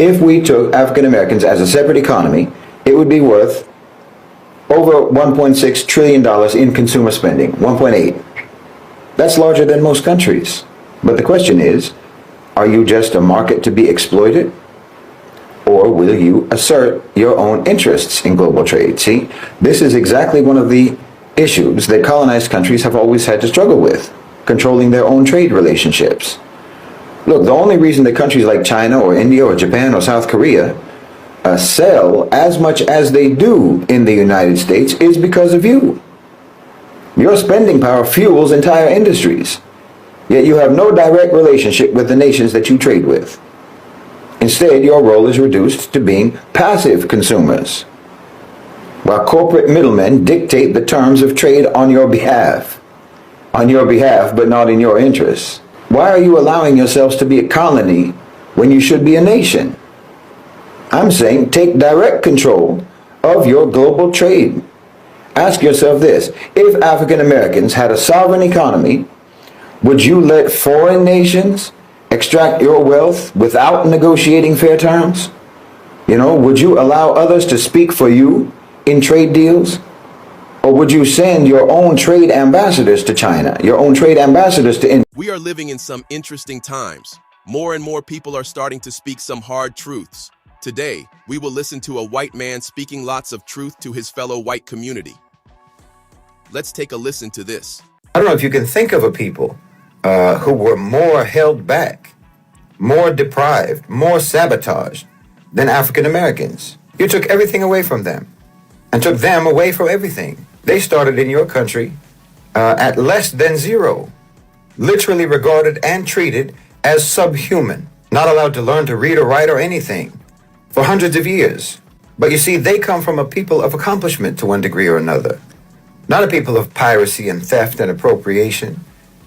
If we took African Americans as a separate economy, it would be worth over $1.6 trillion in consumer spending, 1.8. That's larger than most countries. But the question is, are you just a market to be exploited? Or will you assert your own interests in global trade? See, this is exactly one of the issues that colonized countries have always had to struggle with, controlling their own trade relationships. Look, the only reason that countries like China or India or Japan or South Korea sell as much as they do in the United States is because of you. Your spending power fuels entire industries, yet you have no direct relationship with the nations that you trade with. Instead, your role is reduced to being passive consumers, while corporate middlemen dictate the terms of trade on your behalf, but not in your interests. Why are you allowing yourselves to be a colony when you should be a nation? I'm saying take direct control of your global trade. Ask yourself this: if African Americans had a sovereign economy, would you let foreign nations extract your wealth without negotiating fair terms? Would you allow others to speak for you in trade deals? Or would you send your own trade ambassadors to China, your own trade ambassadors to India? We are living in some interesting times. More and more people are starting to speak some hard truths. Today, we will listen to a white man speaking lots of truth to his fellow white community. Let's take a listen to this. I don't know if you can think of a people who were more held back, more deprived, more sabotaged than African Americans. You took everything away from them and took them away from everything. They started in your country at less than zero, literally regarded and treated as subhuman, not allowed to learn to read or write or anything for hundreds of years. But you see, they come from a people of accomplishment to one degree or another, not a people of piracy and theft and appropriation.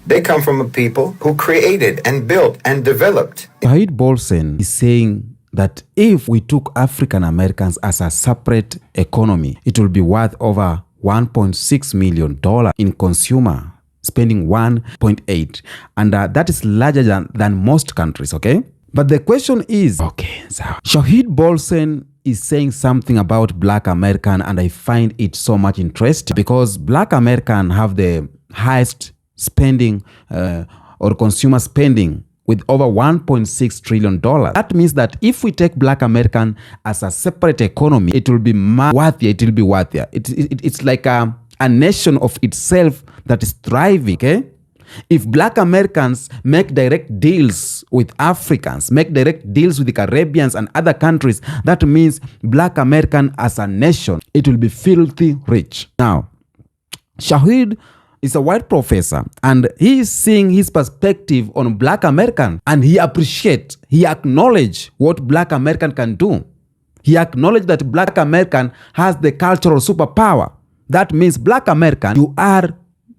They come from a people who created and built and developed. SHAHID BOLSEN is saying that if we took African Americans as a separate economy, it will be worth over $1.6 million in consumer spending 1.8, and that is larger than most countries, okay? But the question is, okay, so SHAHID BOLSEN is saying something about Black American, and I find it so much interesting because Black American have the highest spending or consumer spending with over $1.6 trillion. That means that if we take Black American as a separate economy, it will be worthier. It will be worthier. It's like a nation of itself that is thriving. Okay? If Black Americans make direct deals with Africans, make direct deals with the Caribbeans and other countries, that means Black American as a nation, it will be filthy rich. Now, SHAHID is a white professor, and he is seeing his perspective on Black American, and he acknowledges what Black American can do. He acknowledged that Black American has the cultural superpower. That means Black American, you are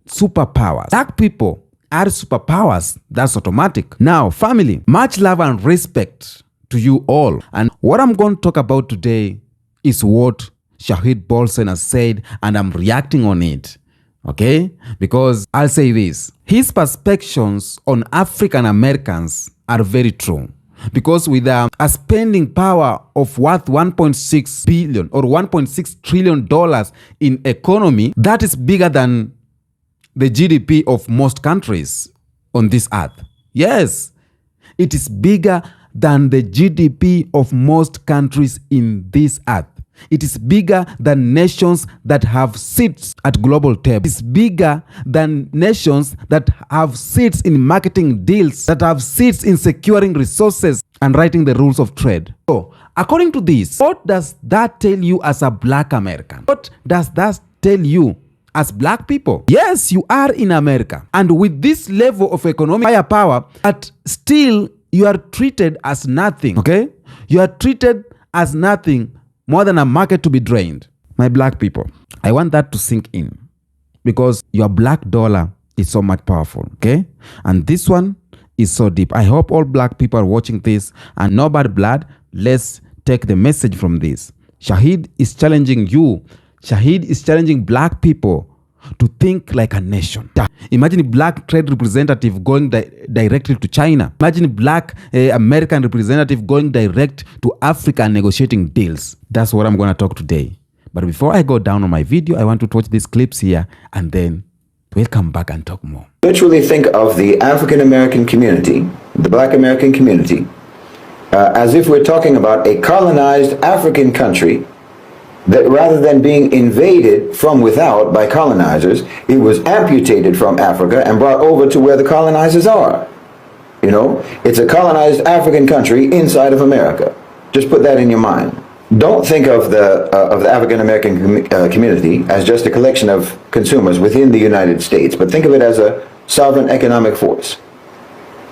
superpowers. Black people are superpowers. That's automatic. Now, family, much love and respect to you all. And what I'm going to talk about today is what SHAHID BOLSEN has said, and I'm reacting on it. Okay? Because I'll say this. His perspectives on African Americans are very true. Because with a spending power of worth $1.6 billion or $1.6 trillion in economy, that is bigger than the GDP of most countries on this earth. Yes, it is bigger than the GDP of most countries in this earth. It is bigger than nations that have seats at global table. It's bigger than nations that have seats in marketing deals, that have seats in securing resources and writing the rules of trade. So, according to this, what does that tell you as a Black American? What does that tell you as Black people? Yes, you are in America. And with this level of economic firepower, but still you are treated as nothing, okay? You are treated as nothing more than a market to be drained. My Black people, I want that to sink in because your black dollar is so much powerful, okay? And this one is so deep. I hope all Black people are watching this, and no bad blood. Let's take the message from this. SHAHID is challenging you. SHAHID is challenging Black people to think like a nation. Imagine a black trade representative going directly to China. Imagine black American representative going direct to Africa and negotiating deals. That's what I'm going to talk today. But before I go down on my video, I want to watch these clips here and then we'll come back and talk more. Literally think of the African American community, the black American community, as if we're talking about a colonized African country that rather than being invaded from without by colonizers, it was amputated from Africa and brought over to where the colonizers are. You know, it's a colonized African country inside of America. Just put that in your mind. Don't think of the African American community as just a collection of consumers within the United States, but think of it as a sovereign economic force,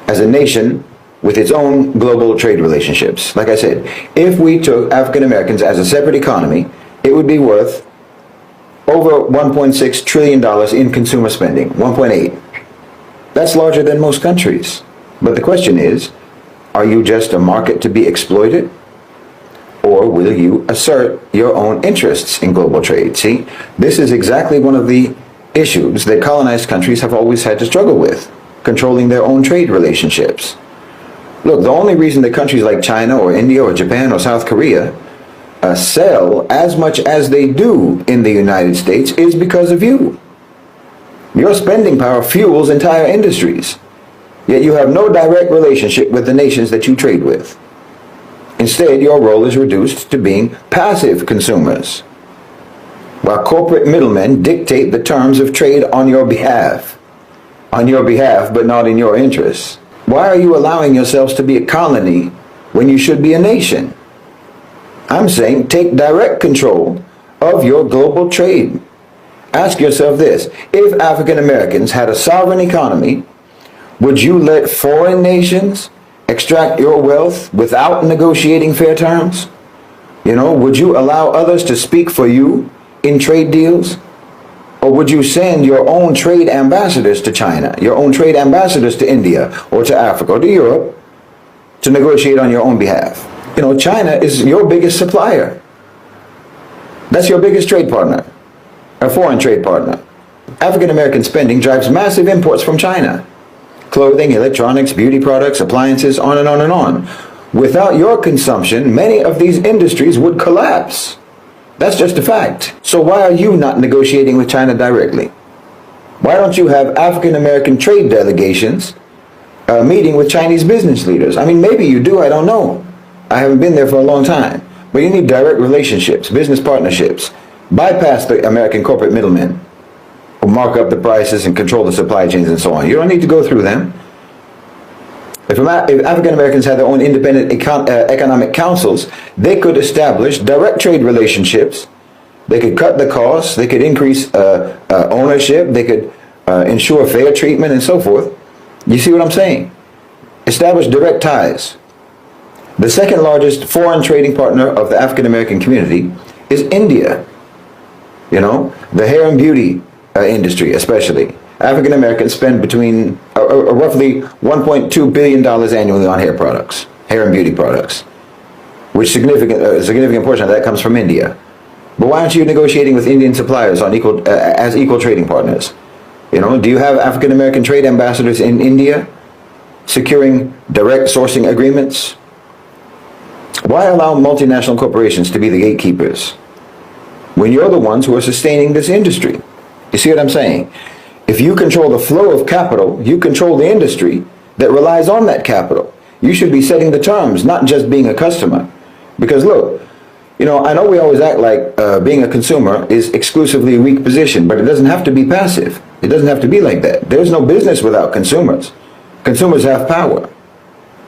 as a nation with its own global trade relationships. Like I said, if we took African Americans as a separate economy, it would be worth over $1.6 trillion in consumer spending, 1.8. That's larger than most countries. But the question is, are you just a market to be exploited? Or will you assert your own interests in global trade? See, this is exactly one of the issues that colonized countries have always had to struggle with, controlling their own trade relationships. Look, the only reason that countries like China or India or Japan or South Korea sell as much as they do in the United States is because of you. Your spending power fuels entire industries, yet you have no direct relationship with the nations that you trade with. Instead, your role is reduced to being passive consumers, while corporate middlemen dictate the terms of trade on your behalf, but not in your interests. Why are you allowing yourselves to be a colony when you should be a nation? I'm saying take direct control of your global trade. Ask yourself this: if African Americans had a sovereign economy, would you let foreign nations extract your wealth without negotiating fair terms? You know, would you allow others to speak for you in trade deals? Or would you send your own trade ambassadors to China, your own trade ambassadors to India or to Africa or to Europe to negotiate on your own behalf? You know, China is your biggest supplier. That's your biggest trade partner, a foreign trade partner. African American spending drives massive imports from China. Clothing, electronics, beauty products, appliances, on and on and on. Without your consumption, many of these industries would collapse. That's just a fact. So why are you not negotiating with China directly? Why don't you have African American trade delegations meeting with Chinese business leaders? I mean, maybe you do, I don't know. I haven't been there for a long time. But you need direct relationships, business partnerships. Bypass the American corporate middlemen who mark up the prices and control the supply chains and so on. You don't need to go through them. If African Americans had their own independent economic councils, they could establish direct trade relationships. They could cut the costs. They could increase ownership. They could ensure fair treatment and so forth. You see what I'm saying? Establish direct ties. The second largest foreign trading partner of the African American community is India. You know, the hair and beauty industry especially. African Americans spend between roughly $1.2 billion annually on hair products, hair and beauty products, which a significant portion of that comes from India. But why aren't you negotiating with Indian suppliers on as equal trading partners? You know, do you have African American trade ambassadors in India securing direct sourcing agreements? Why allow multinational corporations to be the gatekeepers when you're the ones who are sustaining this industry? You see what I'm saying? If you control the flow of capital, you control the industry that relies on that capital. You should be setting the terms, not just being a customer. Because look, you know, I know we always act like being a consumer is exclusively a weak position, but it doesn't have to be passive. It doesn't have to be like that. There's no business without consumers. Consumers have power.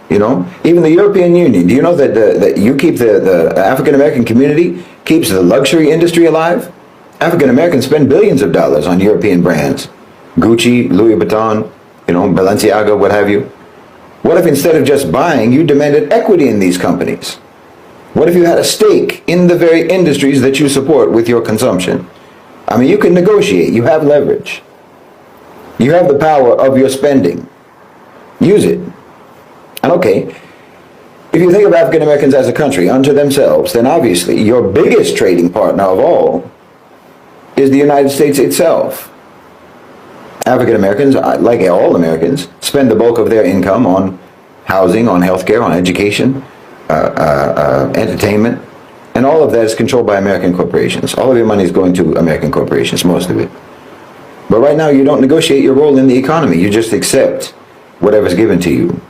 You know, even the European Union, do you know that that you keep the African American community keeps the luxury industry alive? African Americans spend billions of dollars on European brands. Gucci, Louis Vuitton, you know, Balenciaga, what have you. What if instead of just buying, you demanded equity in these companies? What if you had a stake in the very industries that you support with your consumption? I mean, you can negotiate. You have leverage. You have the power of your spending. Use it. And okay, if you think of African Americans as a country unto themselves, then obviously your biggest trading partner of all is the United States itself. African Americans, like all Americans, spend the bulk of their income on housing, on healthcare, on education, entertainment, and all of that is controlled by American corporations. All of your money is going to American corporations, most of it. But right now, you don't negotiate your role in the economy. You just accept whatever's given to you.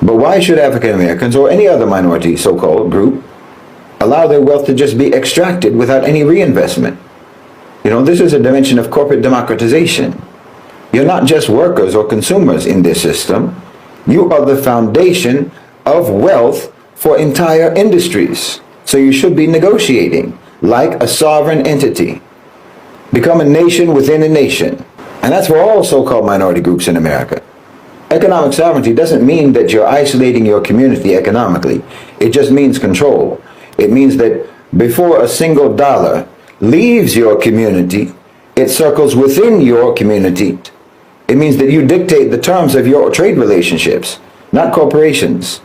But why should African Americans or any other minority, so-called group, allow their wealth to just be extracted without any reinvestment? You know, this is a dimension of corporate democratization. You're not just workers or consumers in this system. You are the foundation of wealth for entire industries. So you should be negotiating like a sovereign entity. Become a nation within a nation. And that's for all so-called minority groups in America. Economic sovereignty doesn't mean that you're isolating your community economically. It just means control. It means that before a single dollar leaves your community, it circles within your community. It means that you dictate the terms of your trade relationships, not corporations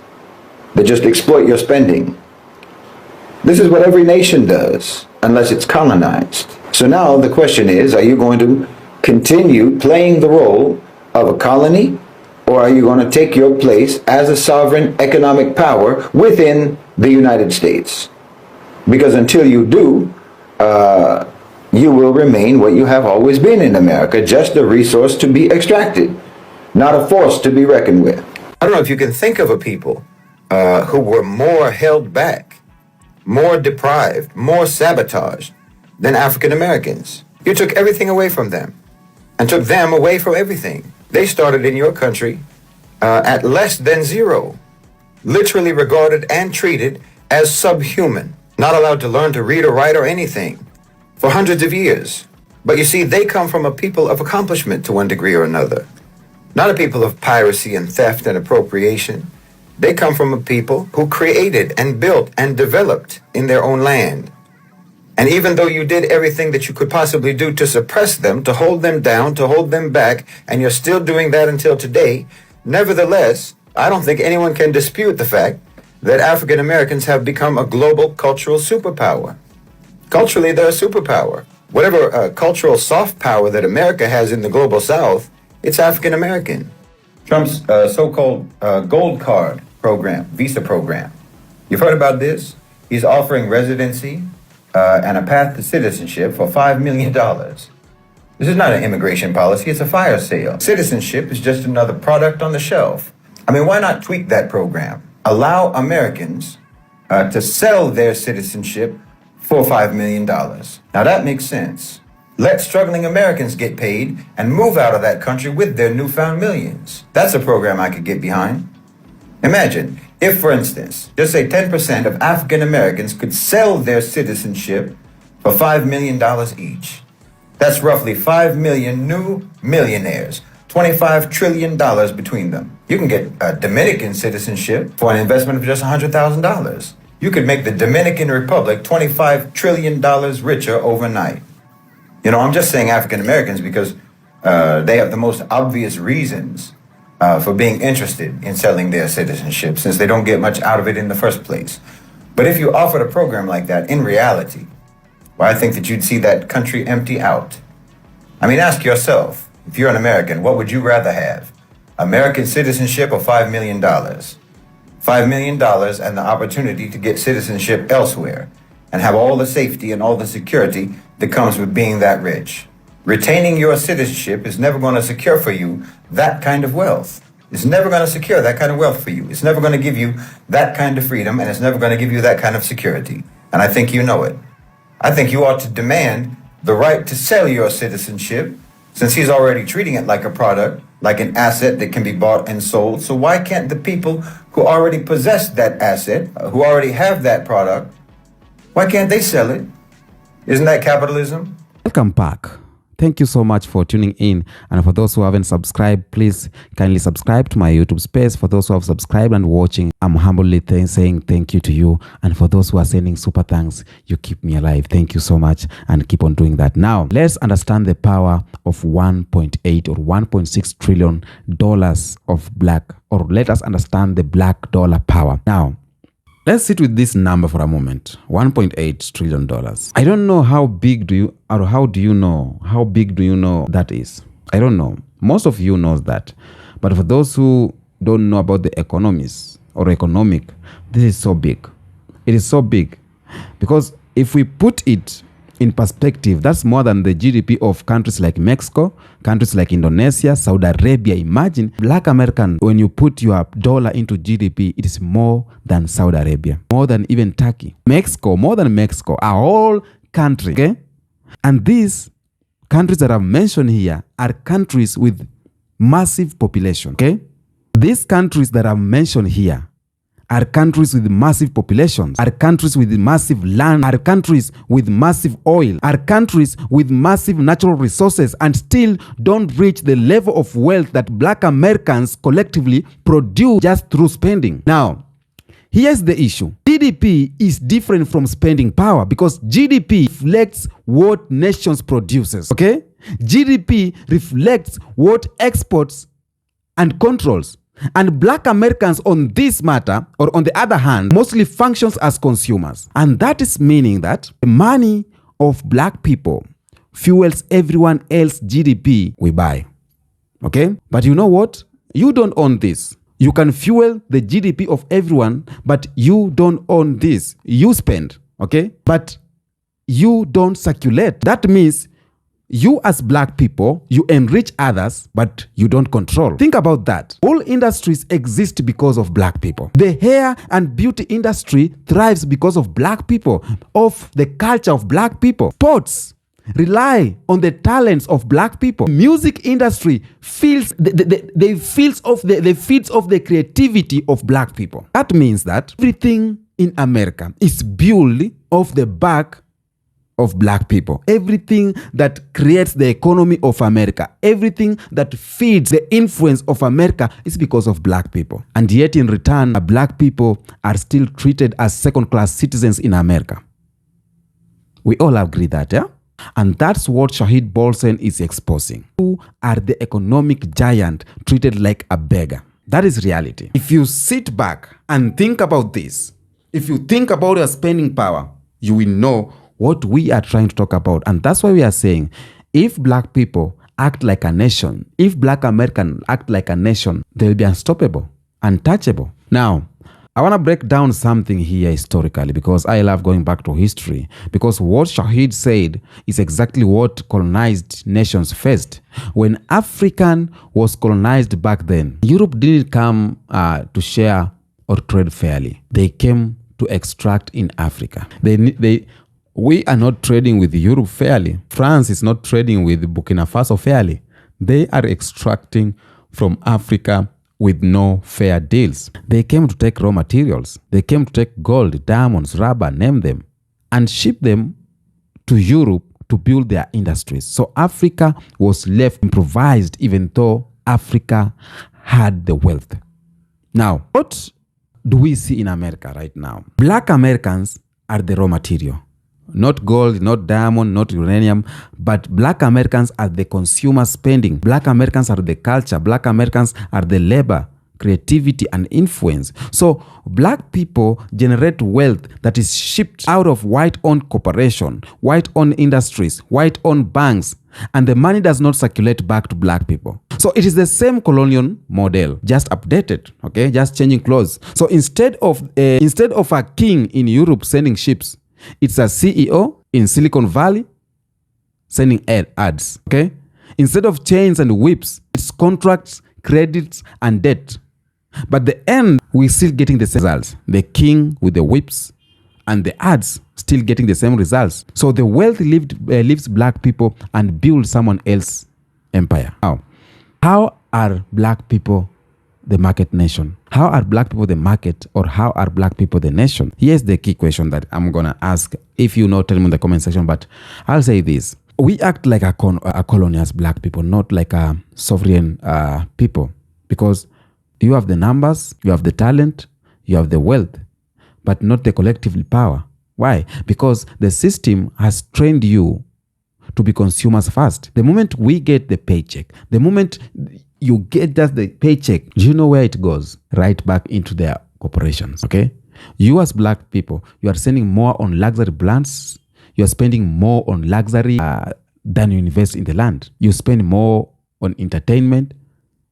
that just exploit your spending. This is what every nation does, unless it's colonized. So now the question is, are you going to continue playing the role of a colony, or are you going to take your place as a sovereign economic power within the United States? Because until you do, you will remain what you have always been in America, just a resource to be extracted, not a force to be reckoned with. I don't know if you can think of a people who were more held back, more deprived, more sabotaged than African Americans. You took everything away from them and took them away from everything. They started in your country at less than zero, literally regarded and treated as subhuman, not allowed to learn to read or write or anything for hundreds of years. But you see, they come from a people of accomplishment to one degree or another, not a people of piracy and theft and appropriation. They come from a people who created and built and developed in their own land. And even though you did everything that you could possibly do to suppress them, to hold them down, to hold them back, and you're still doing that until today, nevertheless, I don't think anyone can dispute the fact that African Americans have become a global cultural superpower. Culturally, they're a superpower. Whatever cultural soft power that America has in the global South, it's African American. Trump's so-called gold card program, visa program. You've heard about this? He's offering residency and a path to citizenship for $5 million. This is not an immigration policy, it's a fire sale. Citizenship is just another product on the shelf. I mean, why not tweak that program? Allow Americans to sell their citizenship for $5 million. Now that makes sense. Let struggling Americans get paid and move out of that country with their newfound millions. That's a program I could get behind. Imagine if, for instance, just say 10% of African Americans could sell their citizenship for $5 million each. That's roughly 5 million new millionaires, $25 trillion between them. You can get a Dominican citizenship for an investment of just $100,000. You could make the Dominican Republic $25 trillion richer overnight. You know, I'm just saying African Americans because they have the most obvious reasons for being interested in selling their citizenship, since they don't get much out of it in the first place. But if you offered a program like that in reality, well, I think that you'd see that country empty out. I mean, ask yourself, if you're an American, what would you rather have? American citizenship or $5 million? $5 million and the opportunity to get citizenship elsewhere and have all the safety and all the security that comes with being that rich. Retaining your citizenship is never going to secure for you that kind of wealth. It's never going to secure that kind of wealth for you. It's never going to give you that kind of freedom, and it's never going to give you that kind of security. And I think you know it. I think you ought to demand the right to sell your citizenship, since he's already treating it like a product, like an asset that can be bought and sold. So why can't the people who already possess that asset, who already have that product, why can't they sell it? Isn't that capitalism? Welcome back. Thank you so much for tuning in. And for those who haven't subscribed, please kindly subscribe to my YouTube space. For those who have subscribed and watching, I'm humbly saying thank you to you. And for those who are sending super thanks, you keep me alive. Thank you so much, and keep on doing that. Now, let's understand the power of 1.8 or $1.6 trillion of black, or let us understand the black dollar power. Now, let's sit with this number for a moment. $1.8 trillion. I don't know how big do you know that is? I don't know. Most of you knows that. But for those who don't know about the economies or economic, this is so big. It is so big. Because if we put it in perspective, that's more than the GDP of countries like Mexico, countries like Indonesia, Saudi Arabia. Imagine, Black American, when you put your dollar into GDP, it is more than Saudi Arabia, more than even Turkey. Mexico, more than Mexico, are all countries, okay? And these countries that I've mentioned here are countries with massive population, okay? These countries that I've mentioned here are countries with massive populations, are countries with massive land, are countries with massive oil, are countries with massive natural resources, and still don't reach the level of wealth that Black Americans collectively produce just through spending. Now, here's the issue. GDP is different from spending power because GDP reflects what nations produces, okay? GDP reflects what exports and controls. And Black Americans on this matter, or on the other hand, mostly functions as consumers. And that is meaning that the money of Black people fuels everyone else's GDP we buy. Okay? But you know what? You don't own this. You can fuel the GDP of everyone, but you don't own this. You spend, okay? But you don't circulate. That means you as Black people, you enrich others, but you don't control. Think about that. All industries exist because of Black people. The hair and beauty industry thrives because of Black people, of the culture of Black people. Sports rely on the talents of Black people. Music industry feeds off the creativity of Black people. That means that everything in America is built off the back of Black people. Everything that creates the economy of America, everything that feeds the influence of America is because of Black people. And yet in return, Black people are still treated as second-class citizens in America. We all agree that, yeah? And that's what SHAHID BOLSEN is exposing. Who are the economic giant treated like a beggar? That is reality. If you sit back and think about this, if you think about your spending power, you will know what we are trying to talk about. And that's why we are saying, if Black people act like a nation, if Black Americans act like a nation, they will be unstoppable, untouchable. Now, I want to break down something here historically because I love going back to history, because what SHAHID said is exactly what colonized nations faced. When African was colonized back then, Europe didn't come to share or trade fairly. They came to extract in Africa. We are not trading with Europe fairly. France is not trading with Burkina Faso fairly. They are extracting from Africa with no fair deals. They came to take raw materials. They came to take gold, diamonds, rubber, name them, and ship them to Europe to build their industries. So Africa was left improvised even though Africa had the wealth. Now, what do we see in America right now? Black Americans are the raw material. Not gold, not diamond, not uranium, but Black Americans are the consumer spending. Black Americans are the culture. Black Americans are the labor, creativity, and influence. So Black people generate wealth that is shipped out of white-owned corporation, white-owned industries, white-owned banks, and the money does not circulate back to Black people. So it is the same colonial model, just updated, okay, just changing clothes. So instead of a king in Europe sending ships, it's a CEO in Silicon Valley sending ads, okay? Instead of chains and whips, it's contracts, credits, and debt. But the end, we're still getting the same results. The king with the whips and the ads still getting the same results. So the wealth leaves Black people and builds someone else's empire. Now, how are Black people the market nation? How are Black people the market, or how are Black people the nation? Here's the key question that I'm going to ask. If you know, tell me in the comment section, but I'll say this. We act like a colony as Black people, not like a sovereign people, because you have the numbers, you have the talent, you have the wealth, but not the collective power. Why? Because the system has trained you to be consumers first. The moment we get the paycheck, the moment you get just the paycheck, do you know where it goes? Right back into their corporations, okay? You as Black people, you are spending more on luxury brands. You are spending more on luxury than you invest in the land. You spend more on entertainment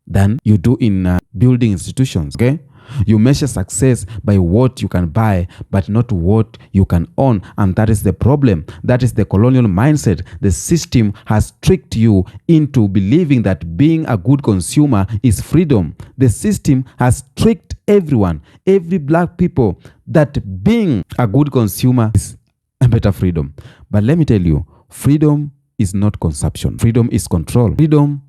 than you do in building institutions, okay? You measure success by what you can buy, but not what you can own. And that is the problem. That is the colonial mindset. The system has tricked you into believing that being a good consumer is freedom. The system has tricked everyone, every black people, that being a good consumer is a better freedom. But let me tell you, freedom is not consumption. Freedom is control. Freedom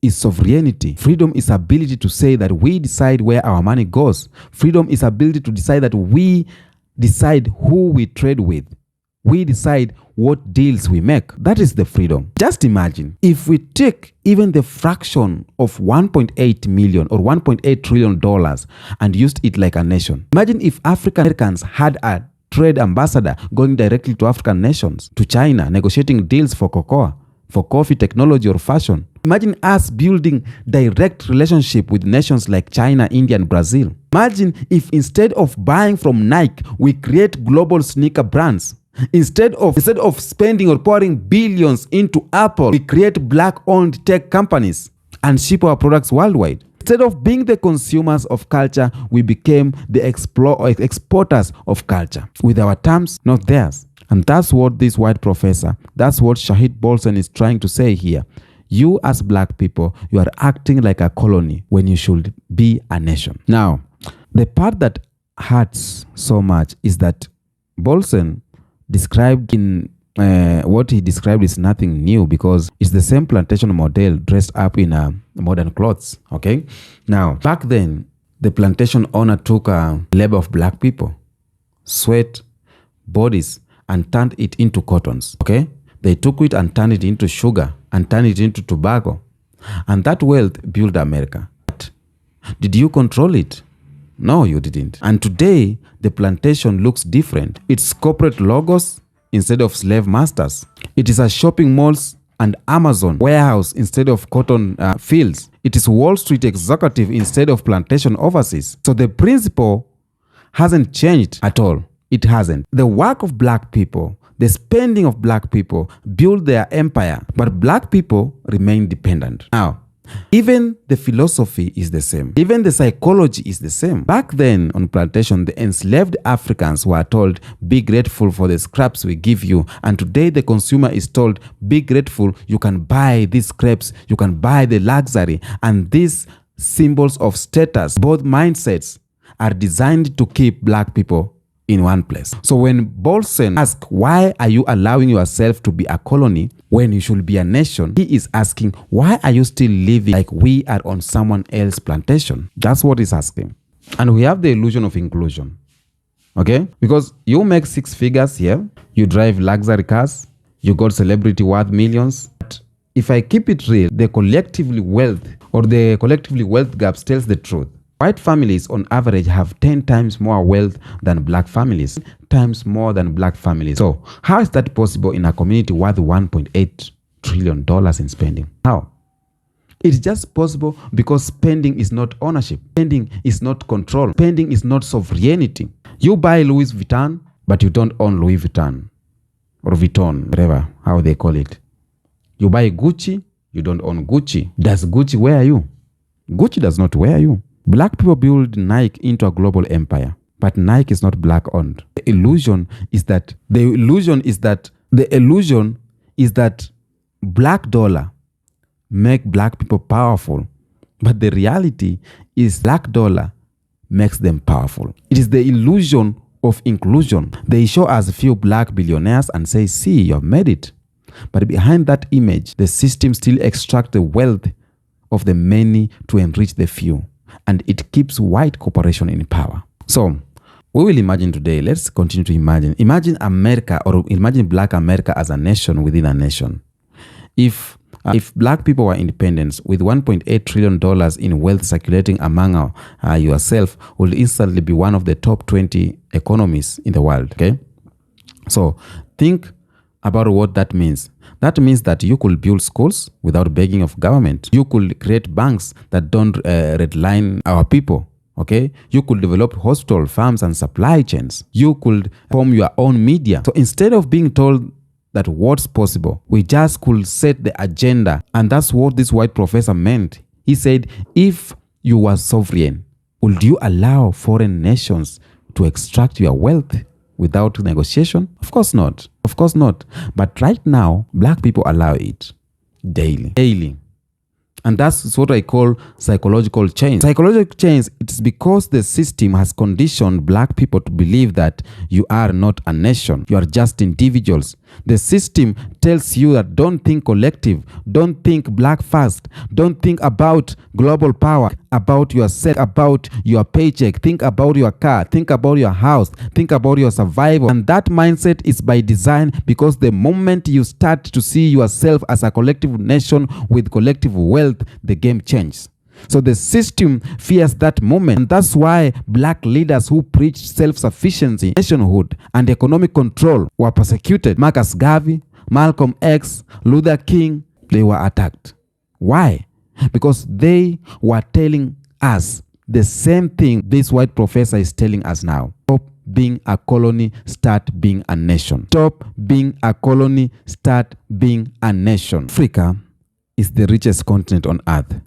is sovereignty. Freedom is ability to say that we decide where our money goes. Freedom is ability to decide that we decide who we trade with. We decide what deals we make. That is the freedom. Just imagine if we take even the fraction of 1.8 million or 1.8 trillion dollars and used it like a nation. Imagine if African Americans had a trade ambassador going directly to African nations, to China, negotiating deals for cocoa, for coffee, technology, or fashion. Imagine us building direct relationship with nations like China, India, and Brazil. Imagine if instead of buying from Nike, we create global sneaker brands. Instead of spending or pouring billions into Apple, we create black-owned tech companies and ship our products worldwide. Instead of being the consumers of culture, we became the exporters of culture, with our terms, not theirs. And that's what this white professor, that's what SHAHID BOLSEN is trying to say here. You as black people, you are acting like a colony when you should be a nation. Now, the part that hurts so much is that BOLSEN described in what he described is nothing new, because it's the same plantation model dressed up in modern clothes, okay? Now, back then, the plantation owner took labor of black people, sweat, bodies, and turned it into cottons, okay? They took it and turned it into sugar and turned it into tobacco. And that wealth built America. But did you control it? No, you didn't. And today, the plantation looks different. It's corporate logos instead of slave masters. It is a shopping malls and Amazon warehouse instead of cotton fields. It is Wall Street executive instead of plantation overseas. So the principle hasn't changed at all. It hasn't. The work of black people, the spending of black people build their empire, but black people remain dependent. Now, even the philosophy is the same. Even the psychology is the same. Back then on plantation, the enslaved Africans were told, be grateful for the scraps we give you. And today the consumer is told, be grateful, you can buy these scraps, you can buy the luxury. And these symbols of status, both mindsets, are designed to keep black people in one place. So when BOLSEN asks, why are you allowing yourself to be a colony when you should be a nation? He is asking, why are you still living like we are on someone else's plantation? That's what he's asking. And we have the illusion of inclusion. Okay? Because you make 6 figures here, you drive luxury cars, you got celebrity worth millions. But if I keep it real, the collectively wealth gaps tells the truth. White families on average have 10 times more wealth than black families, times more than black families. So how is that possible in a community worth $1.8 trillion in spending? How? It's just possible because spending is not ownership. Spending is not control. Spending is not sovereignty. You buy Louis Vuitton, but you don't own Louis Vuitton or Vuitton, whatever, how they call it. You buy Gucci, you don't own Gucci. Does Gucci wear you? Gucci does not wear you. Black people build Nike into a global empire, but Nike is not black owned. The illusion is that black dollar make black people powerful, but the reality is black dollar makes them powerful. It is the illusion of inclusion. They show us a few black billionaires and say, see, you have made it. But behind that image, the system still extracts the wealth of the many to enrich the few. And it keeps white corporation in power. So we will imagine today, let's continue to imagine. Imagine America, or imagine black America as a nation within a nation. If black people were independent, with $1.8 trillion in wealth circulating among yourself, will instantly be one of the top 20 economies in the world. Okay? So think about what that means. That means that you could build schools without begging of government. You could create banks that don't redline our people. Okay? You could develop hospital, farms, and supply chains. You could form your own media. So instead of being told that what's possible. We just could set the agenda. And that's what this white professor meant. He said, if you were sovereign, would you allow foreign nations to extract your wealth without negotiation? Of course not. Of course not. But right now, black people allow it daily. Daily. And that's what I call psychological change. Psychological change, it's because the system has conditioned black people to believe that you are not a nation. You are just individuals. The system tells you that don't think collective, don't think black first, don't think about global power, about yourself, about your paycheck, think about your car, think about your house, think about your survival. And that mindset is by design, because the moment you start to see yourself as a collective nation with collective wealth, the game changes. So the system fears that moment. And that's why black leaders who preached self-sufficiency, nationhood, and economic control were persecuted. Marcus Garvey, Malcolm X, Luther King, they were attacked. Why? Because they were telling us the same thing this white professor is telling us now. Stop being a colony, start being a nation. Stop being a colony, start being a nation. Africa is the richest continent on earth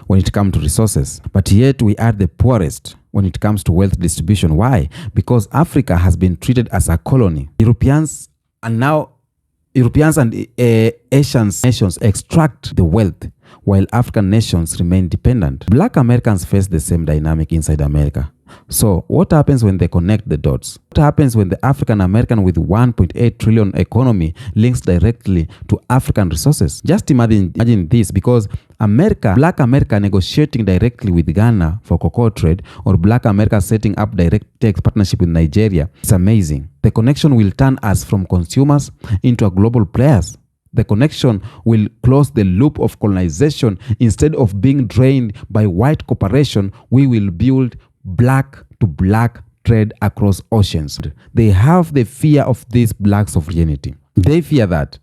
when it comes to resources, but yet we are the poorest when it comes to wealth distribution. Why? Because Africa has been treated as a colony. Europeans and Asian nations extract the wealth, while African nations remain dependent. Black Americans face the same dynamic inside America. So what happens when they connect the dots? What happens when the African American with 1.8 trillion economy links directly to African resources? Just imagine this, because Black America negotiating directly with Ghana for cocoa trade, or Black America setting up direct tax partnership with Nigeria. It's amazing. The connection will turn us from consumers into a global players. The connection will close the loop of colonization. Instead of being drained by white corporation, we will build black to black trade across oceans. They have the fear of this black sovereignty. They fear that.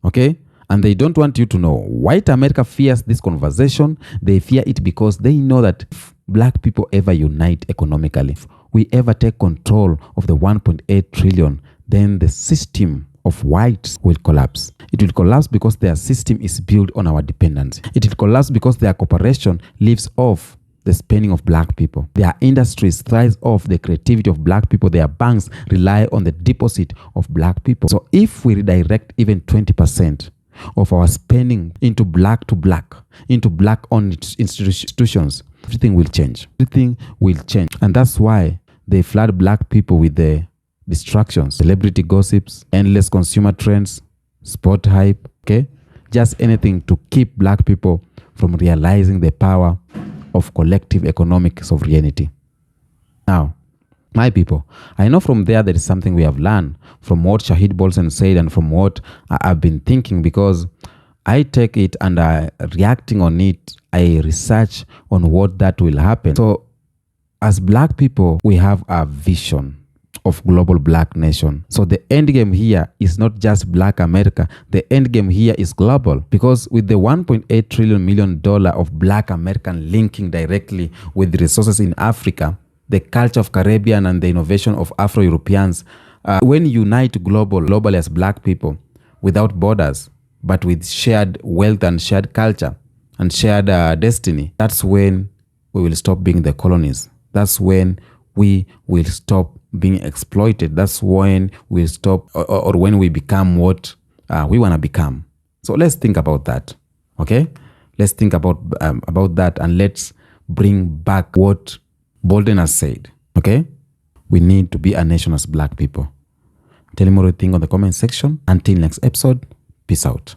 Okay? And they don't want you to know. White America fears this conversation. They fear it because they know that if black people ever unite economically, if we ever take control of the 1.8 trillion, then the system of whites will collapse. It will collapse because their system is built on our dependence. It will collapse because their corporation lives off the spending of black people. Their industries thrive off the creativity of black people. Their banks rely on the deposit of black people. So if we redirect even 20% of our spending into black to black, into black-owned institutions, everything will change. Everything will change. And that's why they flood black people with the distractions, celebrity gossips, endless consumer trends, sport hype, okay? Just anything to keep black people from realizing the power of collective economic sovereignty. Now, my people, I know from there is something we have learned from what SHAHID BOLSEN said and from what I've been thinking, because I take it and reacting on it, I research on what that will happen. So as black people, we have a vision of global black nation. So the end game here is not just black America. The end game here is global, because with the $1.8 trillion of black American linking directly with the resources in Africa, the culture of Caribbean and the innovation of Afro-Europeans, when you unite globally as black people without borders, but with shared wealth and shared culture and shared destiny, that's when we will stop being the colonies. That's when we will stop being exploited. That's when we stop, or when we become what we want to become. So let's think about that. Okay, let's think about that, and let's bring back what Bolden has said. Okay, we need to be a nation as black people. Tell me what you think on the comment section. Until next episode, peace out.